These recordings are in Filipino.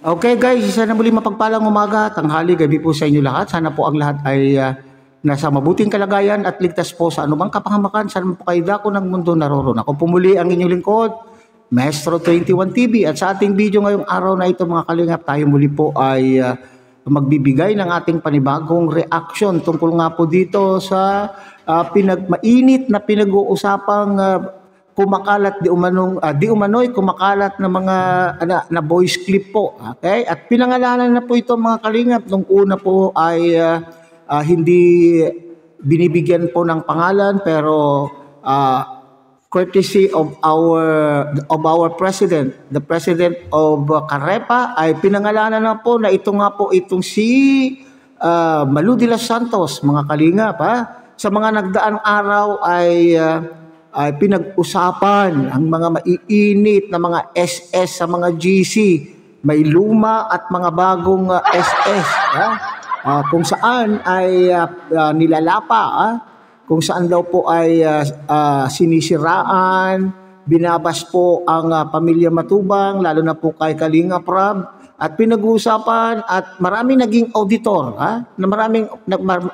Okay guys, isa na muli mapagpalang umaga, tanghali, gabi po sa inyo lahat. Sana po ang lahat ay nasa mabuting kalagayan at ligtas po sa anumang kapahamakan. Sana po kayo dako ng mundo naroon. Ako po muli ang inyong lingkod, Maestro 21 TV. At sa ating video ngayong araw na ito mga kalingap, tayo muli po ay magbibigay ng ating panibagong reaction tungkol nga po dito sa mainit na pinag-uusapang kumakalat di umano'y kumakalat na mga na voice clip po. Okay? At pinangalanan na po ito mga kalingap. Nung una po ay hindi binibigyan po ng pangalan, pero courtesy of our president, the president of Carepa, ay pinangalanan na po na ito nga po itong si Malu de los Santos mga kalingap. Sa mga nagdaang araw ay pinag-usapan ang mga maiinit na mga SS sa mga GC. May luma at mga bagong SS. Kung saan ay nilalapa. Kung saan daw po ay sinisiraan, binabas po ang pamilya Matubang, lalo na po kay Kalinga Prab. At pinag-uusapan at maraming naging auditor. Na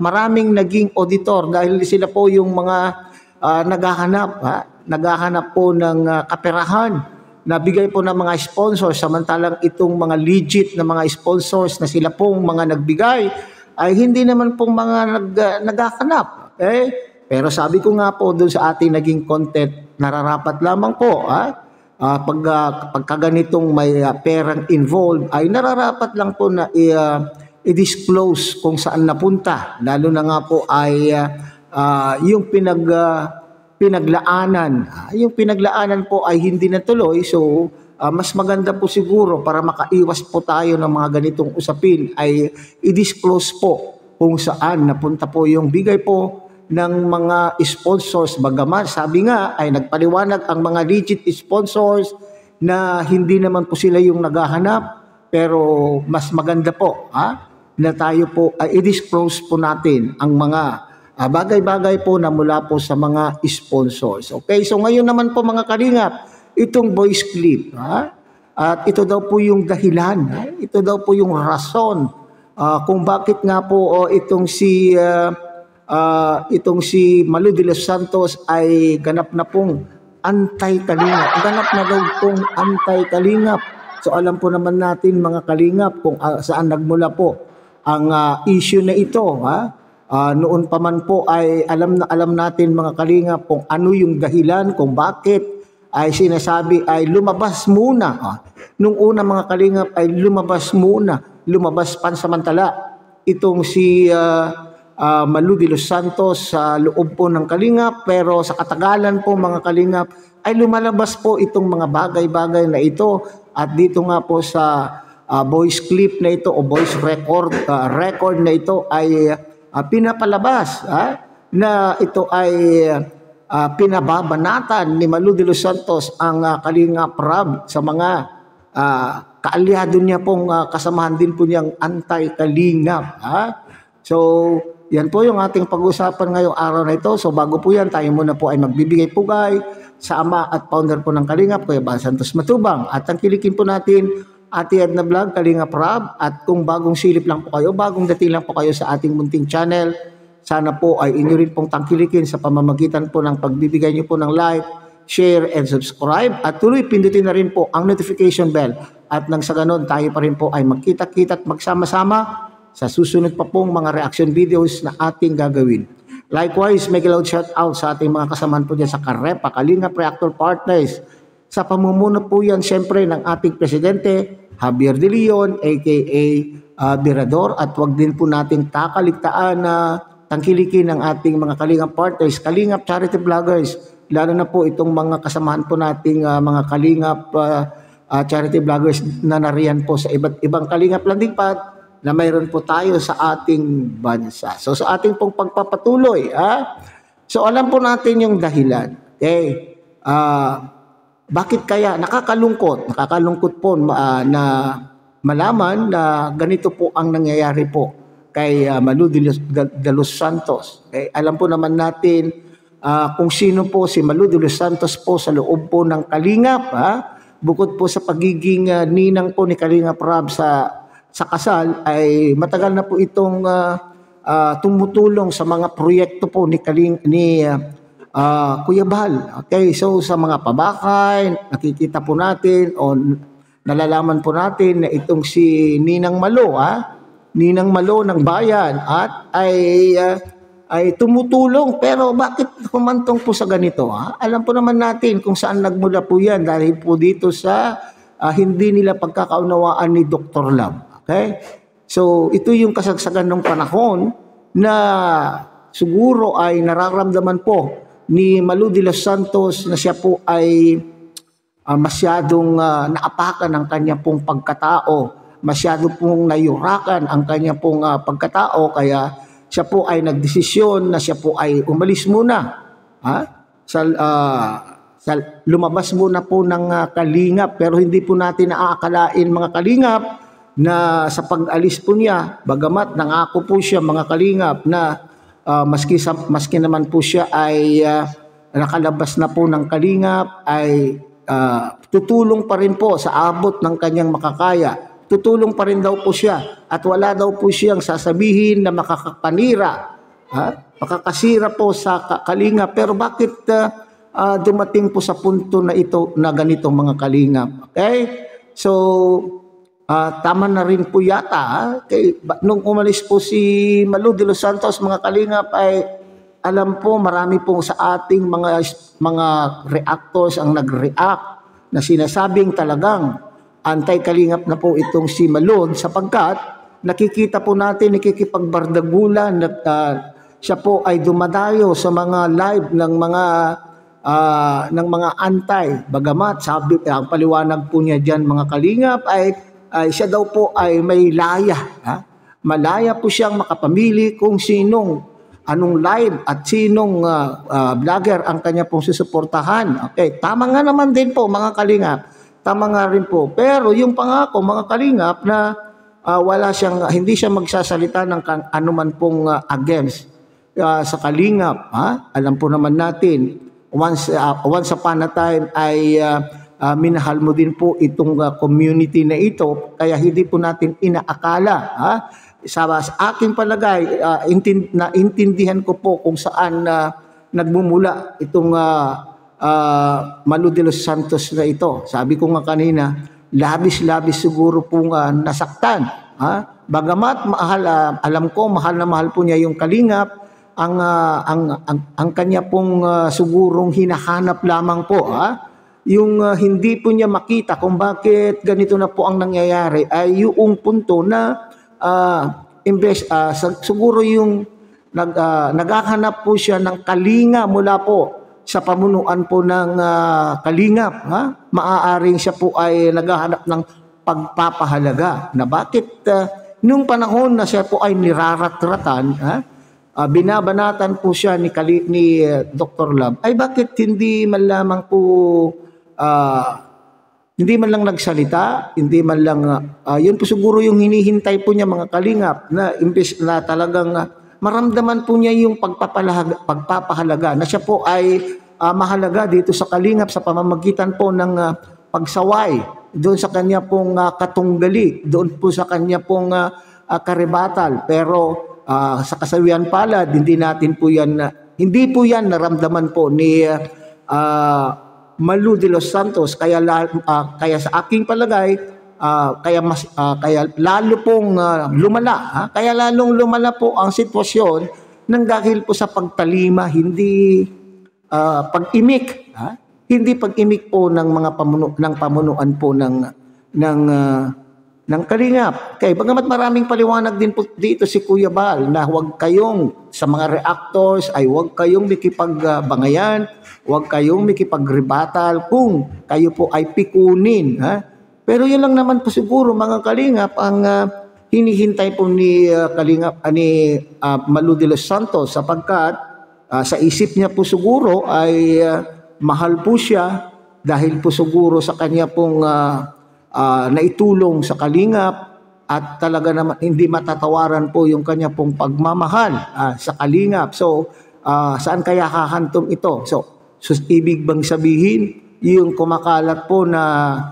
maraming naging auditor dahil sila po yung mga naghahanap po ng kaperahan na bigay po ng mga sponsors, samantalang itong mga legit na mga sponsors na sila pong mga nagbigay ay hindi naman pong mga naghahanap. Pero sabi ko nga po doon sa ating naging content, nararapat lamang po pagkaganitong may perang involved ay nararapat lang po na i-disclose kung saan napunta, lalo na nga po ay yung pinaglaanan po ay hindi natuloy. So mas maganda po siguro para makaiwas po tayo ng mga ganitong usapin ay i-disclose po kung saan napunta po yung bigay po ng mga sponsors. Bagaman sabi nga ay nagpaliwanag ang mga legit sponsors na hindi naman po sila yung naghahanap, pero mas maganda po na tayo po ay i-disclose po natin ang mga bagay-bagay po na mula po sa mga sponsors. Okay, so ngayon naman po mga kalingap, itong voice clip, at ito daw po yung dahilan, ito daw po yung rason kung bakit nga po itong si Malu de los Santos ay ganap na pong anti-kalingap. Ganap na daw pong anti-kalingap. So alam po naman natin mga kalingap kung saan nagmula po ang issue na ito. Noon pa man po ay alam natin mga kalingap kung ano yung dahilan, kung bakit ay sinasabi ay lumabas muna. Nung una mga kalingap ay lumabas pansamantala itong si Malu de los Santos sa loob po ng kalingap, pero sa katagalan po mga kalingap ay lumalabas po itong mga bagay-bagay na ito. At dito nga po sa voice clip na ito o voice record na ito ay pinapalabas na ito ay pinababanatan ni Malu de los Santos ang Kalinga Prab sa mga kaalyado niya pong kasamahan din po niyang anti-kalingap. So yan po yung ating pag-usapan ngayong araw na ito. So bago po yan, tayo muna po ay magbibigay pugay sa ama at founder po ng Kalingap, Kuya Bal Santos Matubang. At tangkilikin po natin Ate Edna Vlog, Kalinga Prab. At kung bagong silip lang po kayo, bagong dating lang po kayo sa ating munting channel, sana po ay inyo rin pong tangkilikin sa pamamagitan po ng pagbibigay nyo po ng like, share, and subscribe. At tuloy pindutin na rin po ang notification bell. At nang sa ganon, tayo pa rin po ay magkita-kita at magsama-sama sa susunod pa pong mga reaction videos na ating gagawin. Likewise, make a loud shout out sa ating mga kasamahan po dyan sa Carepa, Kalingap Reactor Partners. Sa pamumuno po yan siyempre ng ating presidente, Javier De Leon, aka Birador. At wag din po natin kakaligtaan na tangkilikin ng ating mga Kalingap Partners, Kalingap Charity Vloggers. Lalo na po itong mga kasamahan po nating mga Kalingap Charity Vloggers na nariyan po sa iba't ibang Kalingap landing pad na mayroon po tayo sa ating bansa. So sa ating pong pagpapatuloy, so alam po natin yung dahilan. Okay? Bakit kaya nakakalungkot po na malaman na ganito po ang nangyayari po kay Malu de los Santos. Okay? Alam po naman natin kung sino po si Malu de los Santos po sa loob po ng Kalingap. bukod po sa pagiging ninang po ni Kalinga Prab sa kasal, ay matagal na po itong tumutulong sa mga proyekto po ni Kuya Bal. Okay, so sa mga pabakay, nakikita po natin o nalalaman po natin na itong si Ninang Malo, Ninang Malo ng bayan at ay tumutulong. Pero bakit humantong po sa ganito? Alam po naman natin kung saan nagmula po yan dahil po dito sa hindi nila pagkakaunawaan ni Dr. Love. Okay? So ito yung kasagsagan ng panahon na siguro ay nararamdaman po ni Malu de los Santos na siya po ay masyadong naapakan ang kanya pong pagkatao, masyado pong nayurakan ang kanya pong pagkatao, kaya siya po ay nagdesisyon na siya po ay umalis muna. Lumabas muna po ng kalingap, pero hindi po natin naaakalain mga kalingap na sa pag-alis po niya, bagamat nangako po siya mga kalingap na maski naman po siya ay nakalabas na po ng kalingap, ay tutulong pa rin po sa abot ng kanyang makakaya. Tutulong pa rin daw po siya at wala daw po siyang sasabihin na makakapanira, makakasira po sa kalingap. Pero bakit dumating po sa punto na ito na ganito mga kalingap? Okay? So tama na rin po yata. Nung umalis po si Malu de los Santos mga kalingap, ay alam po marami pong sa ating mga reactors ang nag-react na sinasabing talagang anti-kalingap na po itong si Malud, sapagkat nakikita po natin nakikipagbardagulan at siya po ay dumadayo sa mga live ng mga antay. Bagamat sabi ang paliwanag po niya diyan mga kalingap ay siya daw po ay may laya. Malaya po siyang makapamili kung anong live at sinong vlogger ang kanya pong susuportahan. Okay, tama nga naman din po mga kalingap. Tama nga rin po. Pero yung pangako mga kalingap na hindi siya magsasalita ng anuman pong against sa kalingap. Alam po naman natin, once upon a time ay minahal mo din po itong community na ito, kaya hindi po natin inaakala. Sa aking palagay, naintindihan ko po kung saan nagmumula itong Malu de los Santos na ito. Sabi ko nga kanina, labis-labis siguro pong nasaktan. Bagamat alam ko mahal na mahal po niya yung kalingap, ang kanya pong sigurong hinahanap lamang po, yung hindi po niya makita kung bakit ganito na po ang nangyayari ay yung punto na siguro yung naghahanap po siya ng kalinga mula po sa pamunuan po ng kalingap. Maaaring siya po ay naghahanap ng pagpapahalaga na bakit nung panahon na siya po ay niraratratan, binabanatan po siya ni Dr. Love, ay bakit hindi man lamang po hindi man lang nagsalita, hindi man lang, yun po siguro yung hinihintay po niya mga kalingap, na imbes na talagang maramdaman po niya yung pagpapahalaga, na siya po ay mahalaga dito sa kalingap sa pamamagitan po ng pagsaway, doon sa kanya pong katunggali, doon po sa kanya pong karibatal. Pero sa kasawian palad, hindi po yan naramdaman po ni Malu de los Santos, kaya sa aking palagay kaya lalo pong lumala, kaya lalong lumala po ang sitwasyon nang dahil po sa pagtalima, hindi pag-imik, hindi pag-imik po ng mga pamunuan po ng kalingap. Kaya bagamat maraming paliwanag din po dito si Kuya Bal na huwag kayong sa mga reactors ay huwag kayong makipagbangayan, huwag kayong makipagrebatal kung kayo po ay pikunin. Pero yun lang naman po siguro mga kalingap ang hinihintay po ni Malu de los Santos, sapagkat sa isip niya po siguro ay mahal po siya dahil po siguro sa kanya pong naitulong sa kalingap, at talaga naman hindi matatawaran po yung kanya pong pagmamahal sa kalingap. So saan kaya hahantong ito? So ibig bang sabihin yung kumakalat po na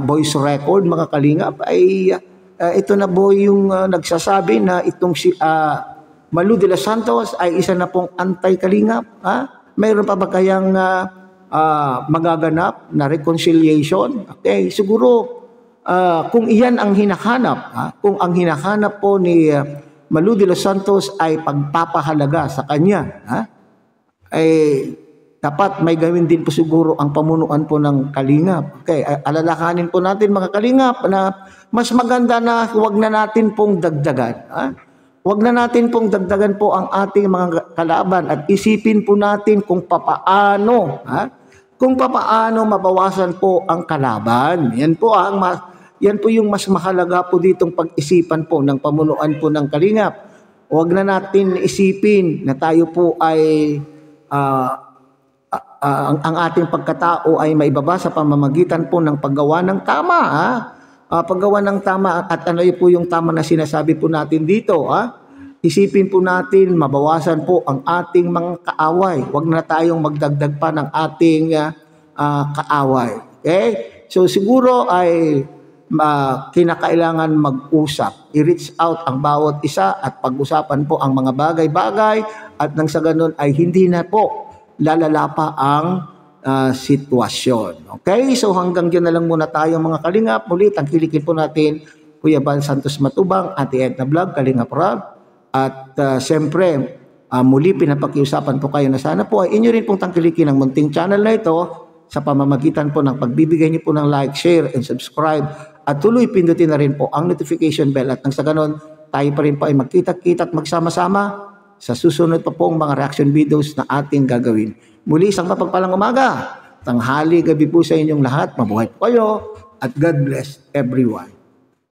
voice record, mga kalingap, ay ito na po yung nagsasabi na itong si Malu de los Santos ay isa na pong anti-kalingap. Mayroon pa ba kayang magaganap na reconciliation? Okay, siguro kung iyan ang hinahanap, kung ang hinahanap po ni Malu de los Santos ay pagpapahalaga sa kanya, ay dapat may gawin din po siguro ang pamunuan po ng kalingap. Okay, alalahanin po natin mga kalingap na mas maganda na huwag na natin pong dagdagan. Huwag na natin pong dagdagan po ang ating mga kalaban at isipin po natin kung papaano, kung papaano mabawasan po ang kalaban. Yan po yung mas mahalaga po ditong pag-isipan po ng pamunuan po ng kalingap. Huwag na natin isipin na tayo po ay ang ating pagkatao ay maibaba sa pamamagitan po ng paggawa ng tama. Paggawa ng tama at ano po yung tama na sinasabi po natin dito. Isipin po natin, mabawasan po ang ating mga kaaway. Huwag na tayong magdagdag pa ng ating kaaway. Okay? So siguro ay kinakailangan mag-usap. I-reach out ang bawat isa at pag-usapan po ang mga bagay-bagay at nang sa ganun ay hindi na po lalala pa ang sitwasyon. Okay? So hanggang dyan na lang muna tayo mga kalingap. Muli, tangkilikin po natin Kuya Bal Santos Matubang, Ate Edna Vlog, Kalingap Rob. At siyempre, muli pinapakiusapan po kayo na sana po ay inyo rin pong tangkilikin ang munting channel na ito sa pamamagitan po ng pagbibigay niyo po ng like, share, and subscribe. At tuloy pindutin na rin po ang notification bell. At nang sa ganon, tayo pa rin po ay magkita-kita at magsama-sama sa susunod pa pong mga reaction videos na ating gagawin. Muli, isang mapagpalang umaga, tanghali, gabi po sa inyong lahat. Mabuhay po kayo at God bless everyone.